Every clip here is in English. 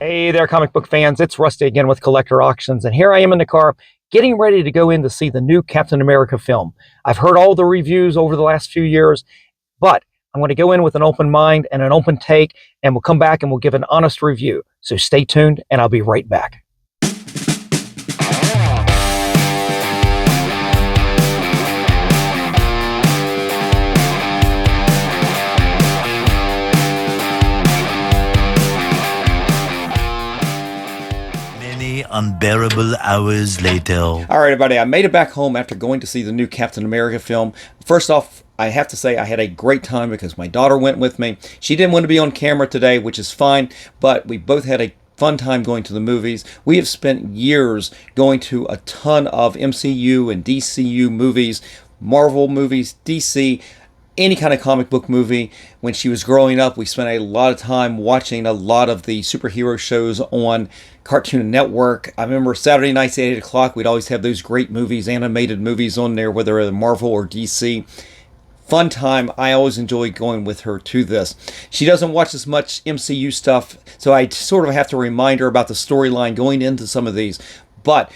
Hey there, comic book fans. It's Rusty again with Collector Auctions, and here I am in the car getting ready to go in to see the new Captain America film. I've heard all the reviews over the last few years, but I'm going to go in with an open mind and an open take, and we'll come back and we'll give an honest review. So stay tuned, and I'll be right back. Unbearable hours later. All right, everybody, I made it back home after going to see the new Captain America film. First off, I have to say I had a great time because my daughter went with me. She didn't want to be on camera today, which is fine, but we both had a fun time going to the movies. We have spent years going to a ton of MCU and DCU movies, Marvel movies, DC, any kind of comic book movie. When she was growing up, we spent a lot of time watching a lot of the superhero shows on Cartoon Network. I remember Saturday nights at 8 o'clock, we'd always have those great movies, animated movies on there, whether they're Marvel or DC. Fun time. I always enjoy going with her to this. She doesn't watch as much MCU stuff, so I sort of have to remind her about the storyline going into some of these. But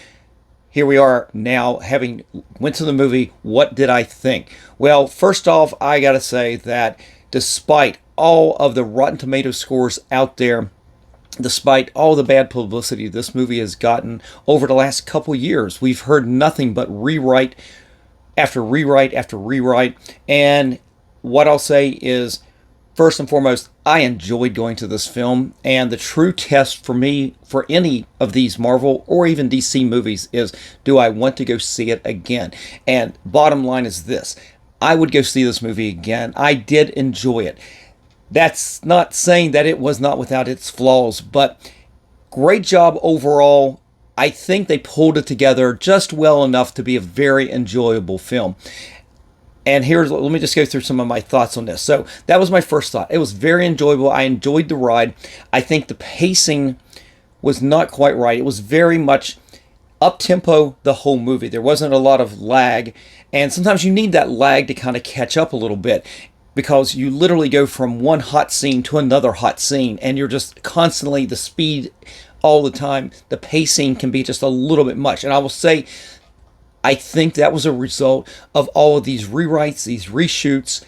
here we are now, having went to the movie. What did I think? Well, first off, I gotta say that despite all of the Rotten Tomatoes scores out there, despite all the bad publicity this movie has gotten over the last couple years, we've heard nothing but rewrite after rewrite after rewrite. And what I'll say is, first and foremost, I enjoyed going to this film, and the true test for me for any of these Marvel or even DC movies is, do I want to go see it again? And bottom line is this: I would go see this movie again. I did enjoy it. That's not saying that it was not without its flaws, but great job overall. I think they pulled it together just well enough to be a very enjoyable film. And let me just go through some of my thoughts on this. So that was my first thought. It was very enjoyable. I enjoyed the ride. I think the pacing was not quite right. It was very much up-tempo the whole movie. There wasn't a lot of lag. And sometimes you need that lag to kind of catch up a little bit, because you literally go from one hot scene to another hot scene, and you're just constantly, the speed all the time, the pacing can be just a little bit much. And I will say, I think that was a result of all of these rewrites, these reshoots.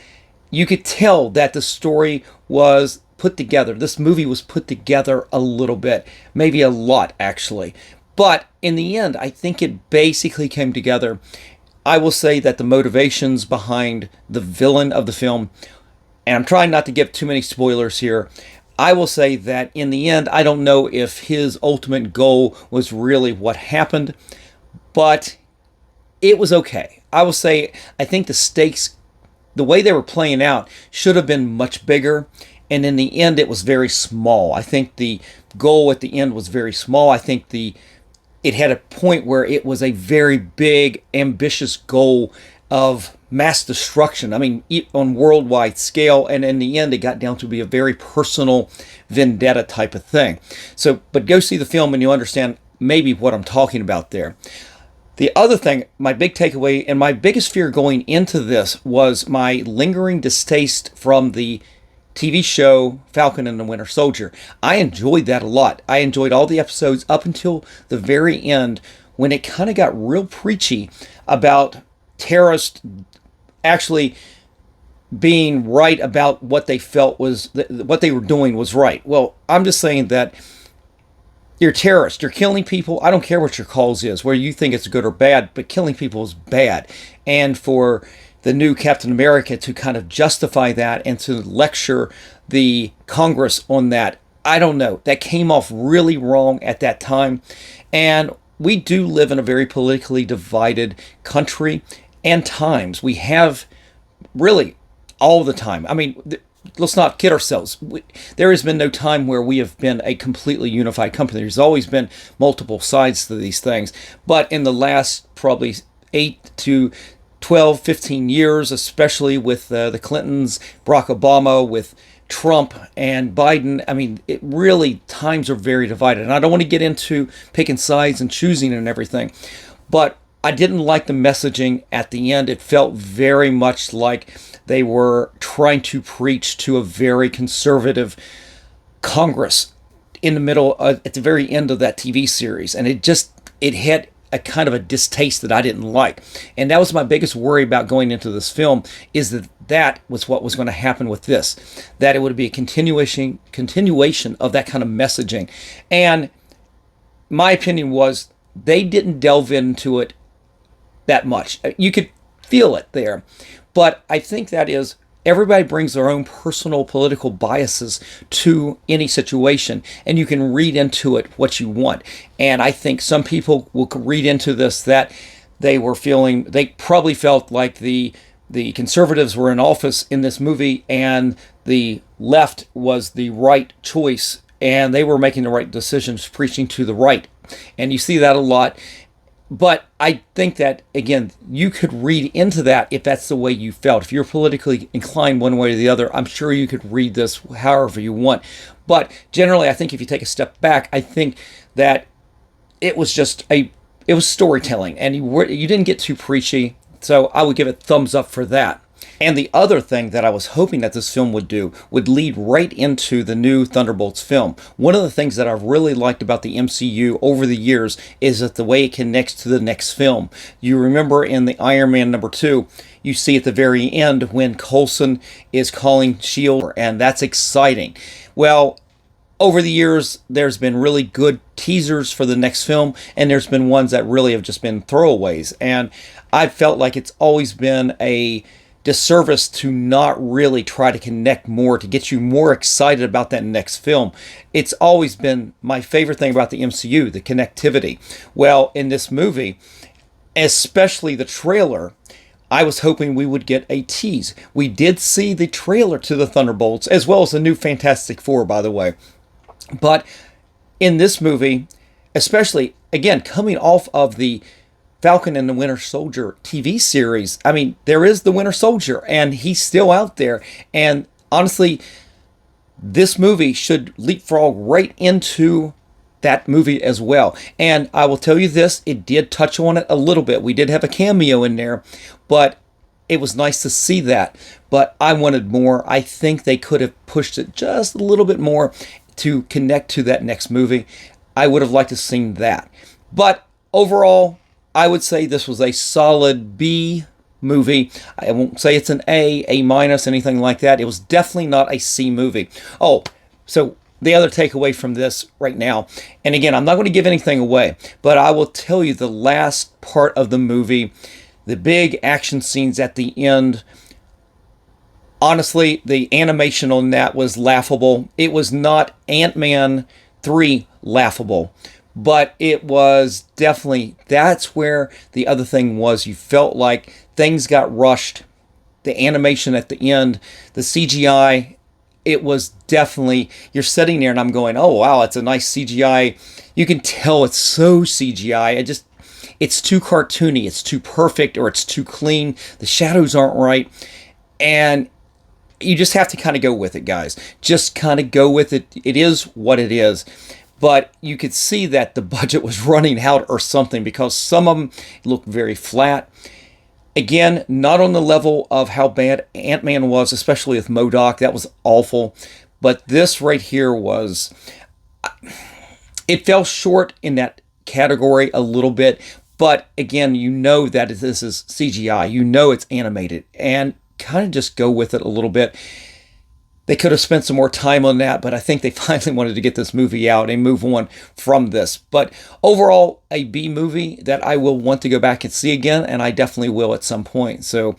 You could tell that the story was put together. This movie was put together a little bit, maybe a lot actually. But in the end, I think it basically came together. I will say that the motivations behind the villain of the film, and I'm trying not to give too many spoilers here, I will say that in the end, I don't know if his ultimate goal was really what happened, but it was okay. I will say, I think the stakes, the way they were playing out, should have been much bigger, and in the end, it was very small. I think the goal at the end was very small. I think it had a point where it was a very big, ambitious goal of mass destruction. I mean, on worldwide scale, and in the end, it got down to be a very personal vendetta type of thing. So, but go see the film and you'll understand maybe what I'm talking about there. The other thing, my big takeaway and my biggest fear going into this was my lingering distaste from the TV show Falcon and the Winter Soldier. I enjoyed that a lot. I enjoyed all the episodes up until the very end, when it kind of got real preachy about terrorists actually being right about what they felt was, what they were doing was right. Well, I'm just saying that you're terrorists. You're killing people. I don't care what your cause is, whether you think it's good or bad, but killing people is bad. And for the new Captain America to kind of justify that and to lecture the Congress on that, I don't know. That came off really wrong at that time. And we do live in a very politically divided country and times. We have really all the time. I mean, let's not kid ourselves. There has been no time where we have been a completely unified company. There's always been multiple sides to these things. But in the last probably 8 to 12, 15 years, especially with the Clintons, Barack Obama, with Trump and Biden, I mean, it really, times are very divided. And I don't want to get into picking sides and choosing and everything, but I didn't like the messaging at the end. It felt very much like they were trying to preach to a very conservative Congress. in the middle, at the very end of that TV series, and it had a kind of a distaste that I didn't like. And that was my biggest worry about going into this film, is that was what was going to happen with this, that it would be a continuation of that kind of messaging. And my opinion was they didn't delve into it that much. You could feel it there. But I think that is, everybody brings their own personal political biases to any situation, and you can read into it what you want. And I think some people will read into this that they probably felt like the conservatives were in office in this movie and the left was the right choice and they were making the right decisions, preaching to the right. And you see that a lot. But I think that, again, you could read into that if that's the way you felt. If you're politically inclined one way or the other, I'm sure you could read this however you want. But generally, I think if you take a step back, I think that it was storytelling, and you didn't get too preachy. So I would give it thumbs up for that. And the other thing that I was hoping that this film would do would lead right into the new Thunderbolts film. One of the things that I've really liked about the MCU over the years is that the way it connects to the next film. You remember in the Iron Man #2, you see at the very end when Coulson is calling S.H.I.E.L.D., and that's exciting. Well, over the years, there's been really good teasers for the next film, and there's been ones that really have just been throwaways. And I felt like it's always been a disservice to not really try to connect more, to get you more excited about that next film. It's always been my favorite thing about the MCU, the connectivity. Well, in this movie, especially the trailer, I was hoping we would get a tease. We did see the trailer to the Thunderbolts, as well as the new Fantastic Four, by the way. But in this movie, especially, again, coming off of the Falcon and the Winter Soldier TV series, I mean, there is the Winter Soldier, and he's still out there. And honestly, this movie should leapfrog right into that movie as well. And I will tell you this, it did touch on it a little bit. We did have a cameo in there, but it was nice to see that. But I wanted more. I think they could have pushed it just a little bit more to connect to that next movie. I would have liked to have seen that. But overall, I would say this was a solid B movie. I won't say it's an A minus, anything like that. It was definitely not a C movie. Oh, so the other takeaway from this right now, and again, I'm not going to give anything away, but I will tell you the last part of the movie, the big action scenes at the end, honestly, the animation on that was laughable. It was not Ant-Man 3 laughable, but it was definitely, that's where the other thing was. You felt like things got rushed. The animation at the end, the CGI, it was definitely, you're sitting there and I'm going, oh wow, it's a nice CGI. You can tell it's so CGI. It's too cartoony, it's too perfect, or it's too clean. The shadows aren't right. And you just have to kind of go with it, guys. Just kind of go with it. It is what it is. But you could see that the budget was running out or something, because some of them looked very flat. Again, not on the level of how bad Ant-Man was, especially with MODOK. That was awful. But this right here was, it fell short in that category a little bit. But again, you know that this is CGI. You know it's animated. And kind of just go with it a little bit. They could have spent some more time on that, but I think they finally wanted to get this movie out and move on from this. But overall, a B movie that I will want to go back and see again, and I definitely will at some point. So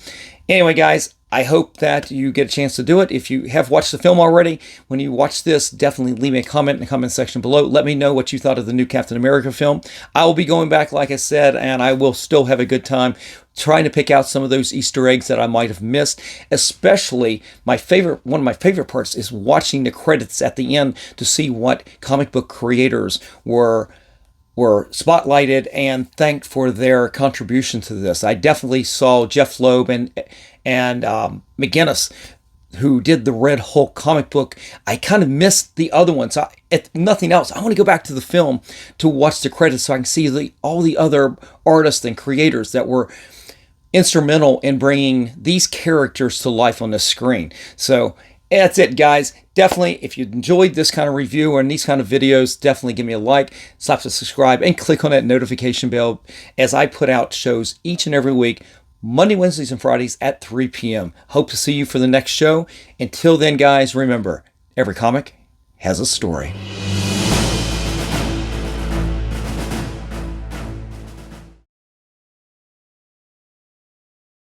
anyway, guys, I hope that you get a chance to do it. If you have watched the film already, when you watch this, definitely leave me a comment in the comment section below. Let me know what you thought of the new Captain America film. I will be going back, like I said, and I will still have a good time trying to pick out some of those Easter eggs that I might have missed. Especially, one of my favorite parts is watching the credits at the end to see what comic book creators were spotlighted and thanked for their contribution to this. I definitely saw Jeff Loeb and McGinnis, who did the Red Hulk comic book. I kind of missed the other ones. If nothing else, I want to go back to the film to watch the credits so I can see all the other artists and creators that were instrumental in bringing these characters to life on the screen. So That's it, guys. Definitely, if you enjoyed this kind of review or these kind of videos, definitely give me a like, slap the subscribe, and click on that notification bell as I put out shows each and every week, Monday, Wednesdays, and Fridays at 3 p.m. Hope to see you for the next show. Until then, guys, remember, every comic has a story.